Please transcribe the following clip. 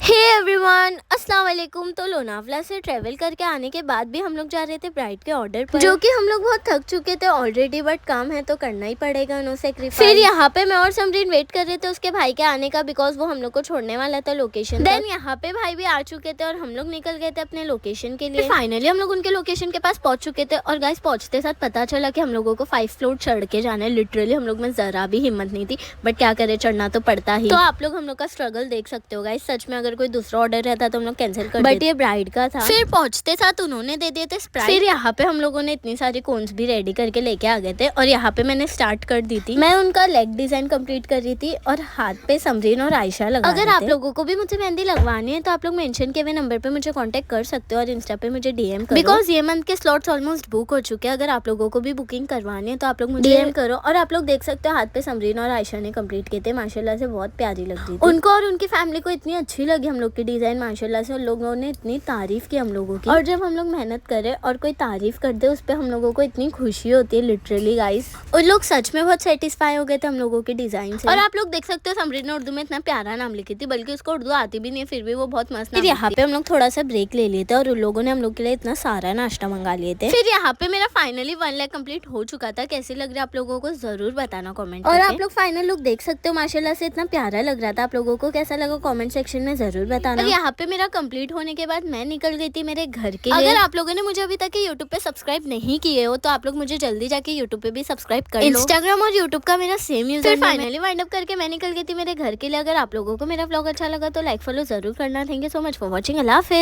Hey everyone, अस्सलाम वालेकुम। तो लोनावला से ट्रैवल करके आने के बाद भी हम लोग जा रहे थे ब्राइड के ऑर्डर पर, जो कि हम लोग बहुत थक चुके थे ऑलरेडी, बट काम है तो करना ही पड़ेगा, नो सेक्रीफाइस। फिर यहाँ पे मैं और समरीन वेट कर रहे थे उसके भाई के आने का, बिकॉज वो हम लोग को छोड़ने वाला था लोकेशन। देन यहाँ पे भाई भी आ चुके थे और हम लोग निकल गए थे अपने लोकेशन के लिए। फाइनली हम लोग उनके लोकेशन के पास पहुंच चुके थे और गाइस पहुंचते साथ पता चला कि हम लोगों को 5 फ्लोर चढ़ के जाना है। लिटरली हम लोग में जरा भी हिम्मत नहीं थी, बट क्या करे, चढ़ना तो पड़ता ही। तो आप लोग हम लोग का स्ट्रगल देख सकते हो गाइस। सच में अगर कोई दूसरा ऑर्डर रहता तो हम लोग कैंसिल कर, बट ये ब्राइड का था। फिर पहुंचते साथ उन्होंने दे दिए थे स्प्राइट। फिर यहाँ पे हम लोगों ने इतनी सारी कोन्स भी रेडी करके लेके आ गए थे और यहाँ पे मैंने स्टार्ट कर दी थी। मैं उनका लेग डिजाइन कंप्लीट कर रही थी और हाथ पे समरीन और आयशा लगा। अगर आप लोगों को भी मुझे मेहंदी लगवानी है तो आप लोग मेंशन किए हुए नंबर पे मुझे कांटेक्ट कर सकते हो और इंस्टा पे मुझे डीएम करो, बिकॉज ये मंथ के स्लॉट्स ऑलमोस्ट बुक हो चुके हैं। अगर आप लोगों को भी बुकिंग करवानी है तो आप लोग मुझे डीएम करो। और आप लोग देख सकते हो हाथ पे समरीन और आयशा ने कंप्लीट किए थे, माशाल्लाह से बहुत प्यारी लग रही थी उनको और उनकी फैमिली को इतनी अच्छी लगी हम लोग की डिजाइन, माशाल्लाह से। लोगों ने इतनी तारीफ की हम लोगों की, और जब हम लोग मेहनत करें और कोई तारीफ कर दे उस पर हम लोगों को इतनी खुशी होती है लिटरली गाइस। और लोग सच में बहुत सेटिस्फाई हो गए थे हम लोगों के डिजाइन से। और आप लोग देख सकते हो समरीन ने उर्दू में इतना प्यारा नाम लिखी थी, बल्कि उसको उर्दू आती भी नहीं है, फिर भी वो बहुत मस्त। फिर यहाँ पे हम लोग थोड़ा सा ब्रेक ले लिए थे और उन लोगों ने हम लोग के लिए इतना सारा नाश्ता मंगा लिए थे। फिर यहाँ पे मेरा फाइनली 1 लाख कंप्लीट हो चुका था। कैसे लग रहा है आप लोगों को जरूर बताना कमेंट। और आप लोग फाइनल लुक देख सकते हो, माशाल्लाह से इतना प्यारा लग रहा था। आप लोगों को कैसा लगा कमेंट सेक्शन में जरूर बताना। और यहाँ पे मेरा कंप्लीट होने के बाद मैं निकल गई थी मेरे घर के लिए। अगर आप लोगों ने मुझे अभी तक यूट्यूब पे सब्सक्राइब नहीं किए हो तो आप लोग मुझे जल्दी जाके यूट्यूब पे भी सब्सक्राइब कर लो। इंस्टाग्राम और यूट्यूब का मेरा सेम यूजर। फिर फाइनली वाइंड अप करके मैं निकल गई थी मेरे घर के लिए। अगर आप लोगों को मेरा व्लॉग अच्छा लगा तो लाइक फॉलो जरूर करना। Thank you so much for watching. अल्लाह हाफिज़।